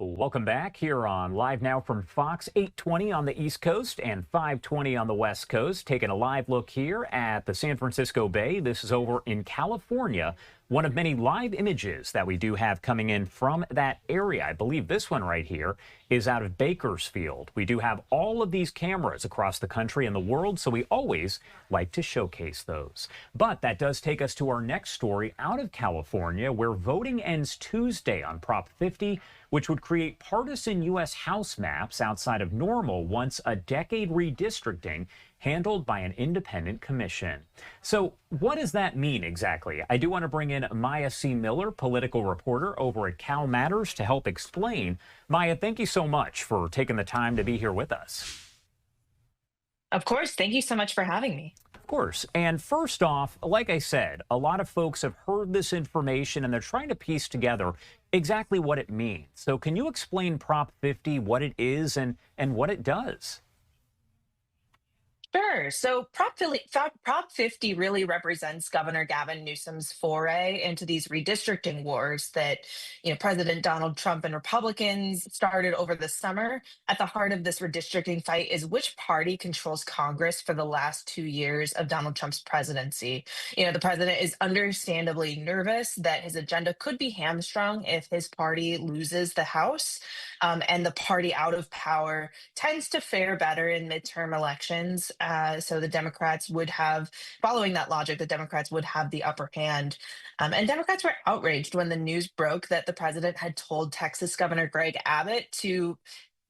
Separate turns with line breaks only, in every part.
Welcome back here on Live Now from Fox, 820 on the East Coast and 520 on the West Coast. Taking a live look here at the San Francisco Bay. This is over in California. One of many live images that we do have coming in from that area. I believe this one right here is out of Bakersfield. We do have all of these cameras across the country and the world, so we always like to showcase those. But that does take us to our next story out of California, where voting ends Tuesday on Prop 50, which would create partisan U.S. House maps outside of normal once a decade redistricting handled by an independent commission. So what does that mean exactly? I do want to bring in Maya C. Miller, political reporter over at Cal Matters, to help explain. Maya, thank you so much for taking the time to be here with us.
Of course. Thank you so much for having me.
Of course. And first off, like I said, a lot of folks have heard this information and they're trying to piece together exactly what it means. So can you explain Prop 50, what it is and what it does?
Sure. So Prop 50 really represents Governor Gavin Newsom's foray into these redistricting wars that, President Donald Trump and Republicans started over the summer. At the heart of this redistricting fight is which party controls Congress for the last 2 years of Donald Trump's presidency. The president is understandably nervous that his agenda could be hamstrung if his party loses the House. And the party out of power tends to fare better in midterm elections. So the Democrats would have, following that logic, the Democrats would have the upper hand. And Democrats were outraged when the news broke that the president had told Texas Governor Greg Abbott to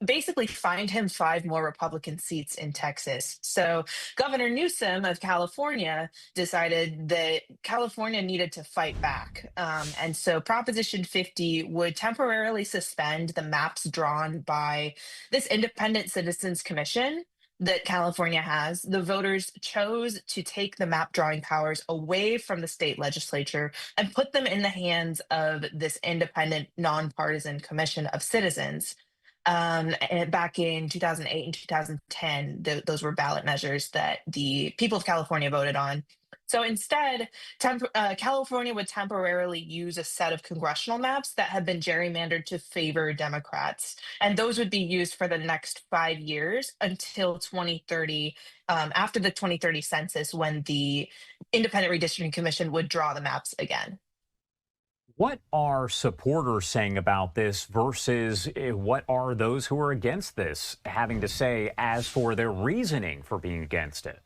basically find him 5 more Republican seats in Texas. So Governor Newsom of California decided that California needed to fight back. And so Proposition 50 would temporarily suspend the maps drawn by this independent citizens commission that California has. The voters chose to take the map drawing powers away from the state legislature and put them in the hands of this independent, nonpartisan commission of citizens. And back in 2008 and 2010, those were ballot measures that the people of California voted on. So instead, California would temporarily use a set of congressional maps that had been gerrymandered to favor Democrats. And those would be used for the next 5 years until 2030, after the 2030 census, when the Independent Redistricting Commission would draw the maps again.
What are supporters saying about this versus what are those who are against this having to say as for their reasoning for being against it?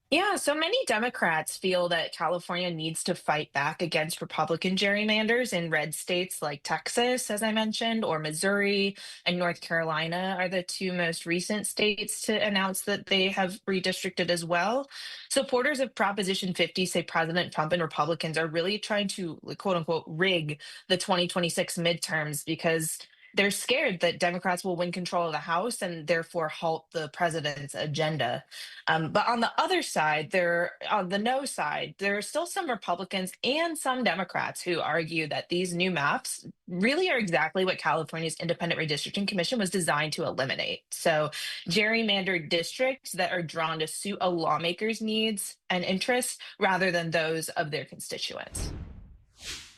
Yeah, so many Democrats feel that California needs to fight back against Republican gerrymanders in red states like Texas, as I mentioned, or Missouri and North Carolina are the 2 most recent states to announce that they have redistricted as well. Supporters of Proposition 50 say President Trump and Republicans are really trying to, like, quote unquote, rig the 2026 midterms because they're scared that Democrats will win control of the House and therefore halt the president's agenda. But on the other side, on the no side, there are still some Republicans and some Democrats who argue that these new maps really are exactly what California's Independent Redistricting Commission was designed to eliminate. So gerrymandered districts that are drawn to suit a lawmaker's needs and interests rather than those of their constituents.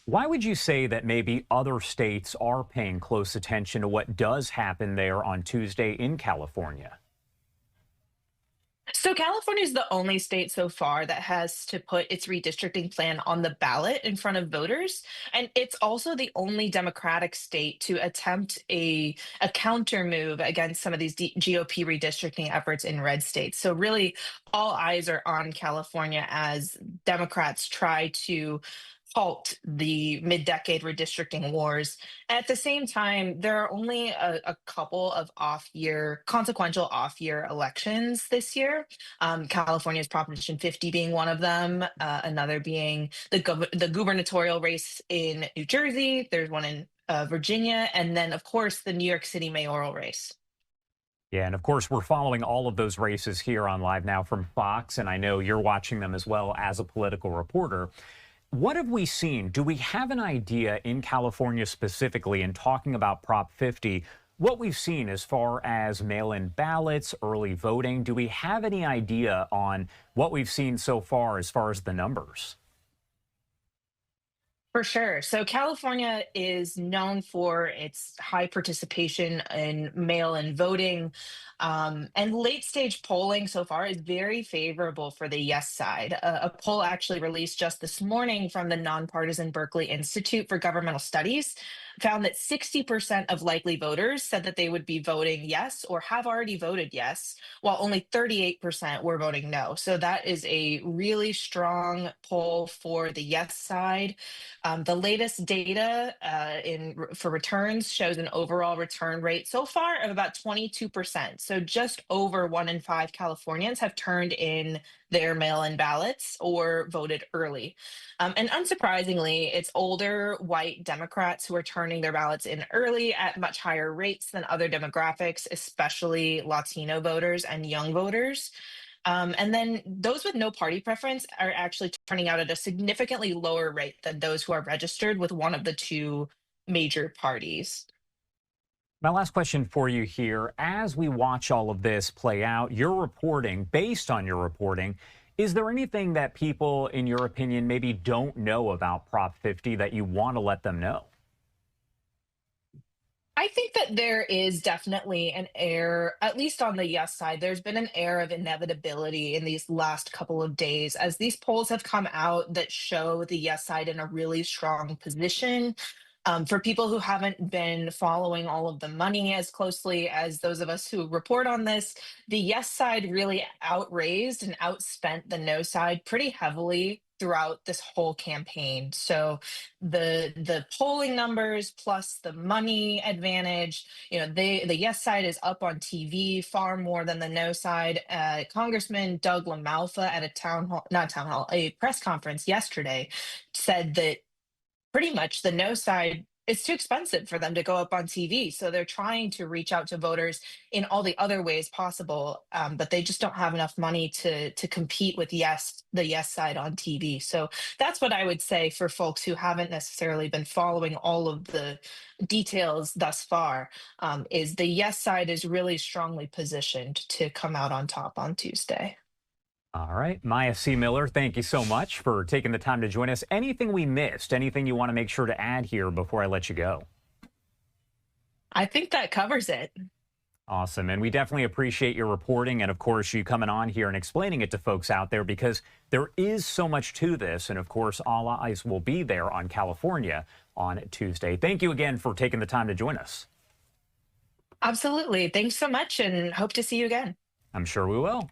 Why would you say that maybe other states are paying close attention to what does happen there on Tuesday in California?
So California is the only state so far that has to put its redistricting plan on the ballot in front of voters. And it's also the only Democratic state to attempt a counter move against some of these GOP redistricting efforts in red states. So really, all eyes are on California as Democrats try to halt the mid-decade redistricting wars. At the same time, there are only a couple of consequential off-year elections this year. California's Proposition 50 being one of them, another being the gubernatorial race in New Jersey. There's one in Virginia, and then, of course, the New York City mayoral race.
Yeah, and of course, we're following all of those races here on Live Now from Fox, and I know you're watching them as well as a political reporter. What have we seen? Do we have an idea in California specifically, in talking about Prop 50, what we've seen as far as mail-in ballots, early voting? Do we have any idea on what we've seen so far as the numbers?
For sure. So California is known for its high participation in mail-in voting, and late-stage polling so far is very favorable for the yes side. A poll actually released just this morning from the nonpartisan Berkeley Institute for Governmental Studies found that 60% of likely voters said that they would be voting yes or have already voted yes, while only 38% were voting no. So that is a really strong poll for the yes side. The latest data for returns shows an overall return rate so far of about 22%. So just over 1 in 5 Californians have turned in their mail-in ballots or voted early. And unsurprisingly, it's older white Democrats who are turning their ballots in early at much higher rates than other demographics, especially Latino voters and young voters. And then those with no party preference are actually turning out at a significantly lower rate than those who are registered with one of the two major parties.
My last question for you here. As we watch all of this play out, your reporting, based on your reporting, is there anything that people, in your opinion, maybe don't know about Prop 50 that you want to let them know?
I think that there is definitely an air, at least on the yes side, there's been an air of inevitability in these last couple of days as these polls have come out that show the yes side in a really strong position. For people who haven't been following all of the money as closely as those of us who report on this, the yes side really outraised and outspent the no side pretty heavily throughout this whole campaign. So the polling numbers plus the money advantage, the yes side is up on TV far more than the no side. Congressman Doug LaMalfa at a town hall, not town hall, a press conference yesterday said that pretty much the no side, it's too expensive for them to go up on TV. So they're trying to reach out to voters in all the other ways possible, but they just don't have enough money to compete with the yes side on TV. So that's what I would say for folks who haven't necessarily been following all of the details thus far, is the yes side is really strongly positioned to come out on top on Tuesday.
All right. Maya C. Miller, thank you so much for taking the time to join us. Anything we missed? Anything you want to make sure to add here before I let you go?
I think that covers it.
Awesome. And we definitely appreciate your reporting and, of course, you coming on here and explaining it to folks out there because there is so much to this. And, of course, all eyes will be there on California on Tuesday. Thank you again for taking the time to join us.
Absolutely. Thanks so much and hope to see you again.
I'm sure we will.